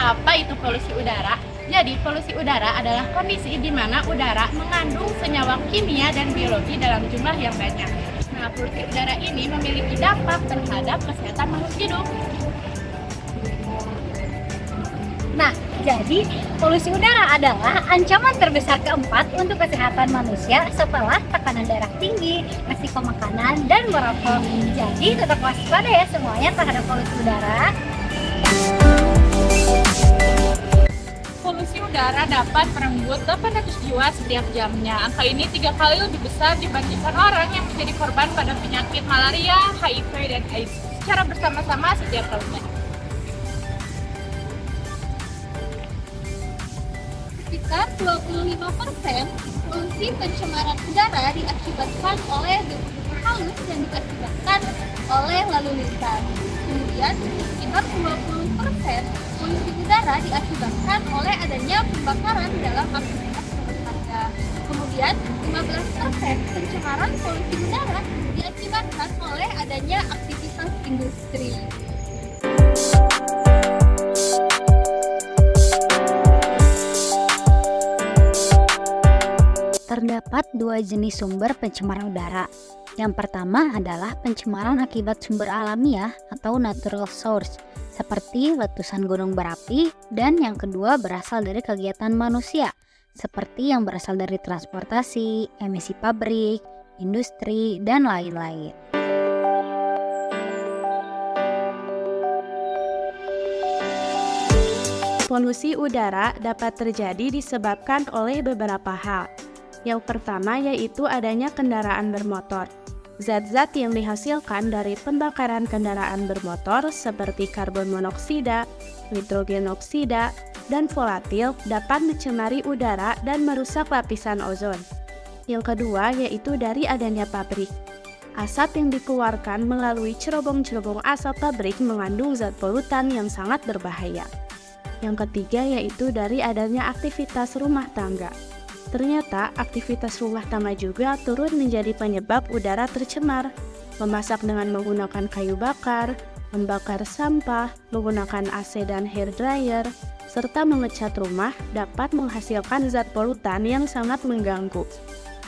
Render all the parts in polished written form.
Apa itu polusi udara? Jadi, polusi udara adalah kondisi di mana udara mengandung senyawa kimia dan biologi dalam jumlah yang banyak. Nah, polusi udara ini memiliki dampak terhadap kesehatan makhluk hidup. Nah, jadi polusi udara adalah ancaman terbesar keempat untuk kesehatan manusia setelah tekanan darah tinggi, resiko makanan, dan merokok. Jadi tetap waspada ya semuanya terhadap polusi udara. Polusi udara dapat merenggut 800 jiwa setiap jamnya. Angka ini 3 kali lebih besar dibandingkan orang yang menjadi korban pada penyakit malaria, HIV, dan AIDS secara bersama-sama setiap tahunnya. Sekitar 25% polusi pencemaran udara diakibatkan oleh debu halus yang diakibatkan oleh lalu lintas. Kemudian sekitar 20% polusi udara diakibatkan oleh adanya pembakaran dalam aktivitas rumah tangga. Kemudian 15% pencemaran polusi udara diakibatkan oleh adanya aktivitas industri. Terdapat dua jenis sumber pencemaran udara. Yang pertama adalah pencemaran akibat sumber alamiah atau natural source, seperti letusan gunung berapi, dan yang kedua berasal dari kegiatan manusia, seperti yang berasal dari transportasi, emisi pabrik, industri, dan lain-lain. Polusi udara dapat terjadi disebabkan oleh beberapa hal. Yang pertama yaitu adanya kendaraan bermotor. Zat-zat yang dihasilkan dari pembakaran kendaraan bermotor seperti karbon monoksida, nitrogen oksida, dan volatil dapat mencemari udara dan merusak lapisan ozon. Yang kedua yaitu dari adanya pabrik. Asap yang dikeluarkan melalui cerobong-cerobong asap pabrik mengandung zat polutan yang sangat berbahaya. Yang ketiga yaitu dari adanya aktivitas rumah tangga. Ternyata aktivitas rumah tangga juga turut menjadi penyebab udara tercemar. Memasak dengan menggunakan kayu bakar, membakar sampah, menggunakan AC dan hair dryer, serta mengecat rumah dapat menghasilkan zat polutan yang sangat mengganggu.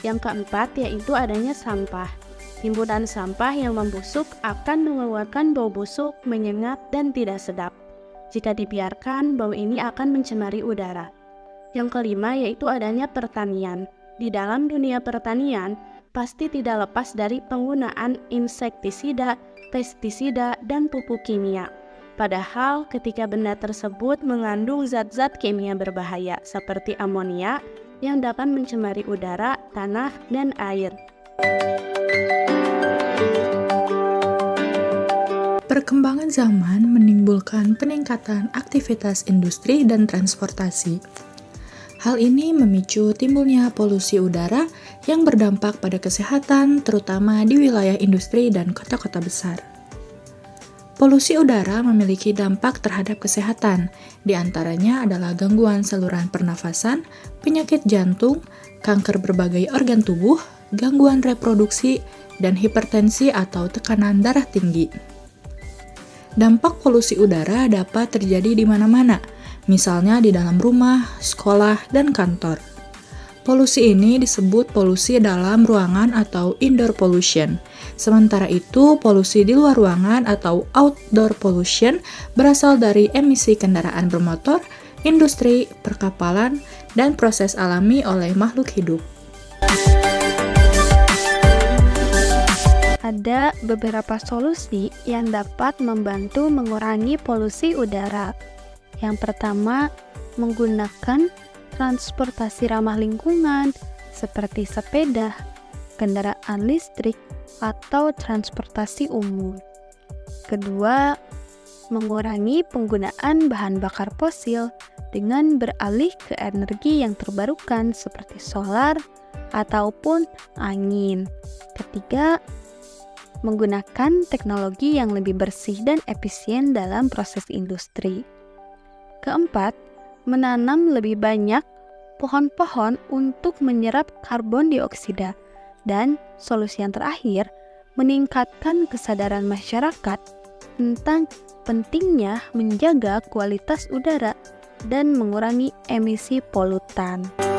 Yang keempat yaitu adanya sampah. Timbunan sampah yang membusuk akan mengeluarkan bau busuk, menyengat, dan tidak sedap. Jika dibiarkan, bau ini akan mencemari udara. Yang kelima yaitu adanya pertanian. Di dalam dunia pertanian, pasti tidak lepas dari penggunaan insektisida, pestisida, dan pupuk kimia. Padahal ketika benda tersebut mengandung zat-zat kimia berbahaya seperti amonia yang dapat mencemari udara, tanah, dan air. Perkembangan zaman menimbulkan peningkatan aktivitas industri dan transportasi. Hal ini memicu timbulnya polusi udara yang berdampak pada kesehatan, terutama di wilayah industri dan kota-kota besar. Polusi udara memiliki dampak terhadap kesehatan, di antaranya adalah gangguan saluran pernafasan, penyakit jantung, kanker berbagai organ tubuh, gangguan reproduksi, dan hipertensi atau tekanan darah tinggi. Dampak polusi udara dapat terjadi di mana-mana, misalnya di dalam rumah, sekolah, dan kantor. Polusi ini disebut polusi dalam ruangan atau indoor pollution. Sementara itu, polusi di luar ruangan atau outdoor pollution berasal dari emisi kendaraan bermotor, industri, perkapalan, dan proses alami oleh makhluk hidup. Ada beberapa solusi yang dapat membantu mengurangi polusi udara. Yang pertama, menggunakan transportasi ramah lingkungan seperti sepeda, kendaraan listrik, atau transportasi umum. Kedua, mengurangi penggunaan bahan bakar fosil dengan beralih ke energi yang terbarukan seperti solar ataupun angin. Ketiga, menggunakan teknologi yang lebih bersih dan efisien dalam proses industri. Keempat, menanam lebih banyak pohon-pohon untuk menyerap karbon dioksida. Dan solusi yang terakhir, meningkatkan kesadaran masyarakat tentang pentingnya menjaga kualitas udara dan mengurangi emisi polutan.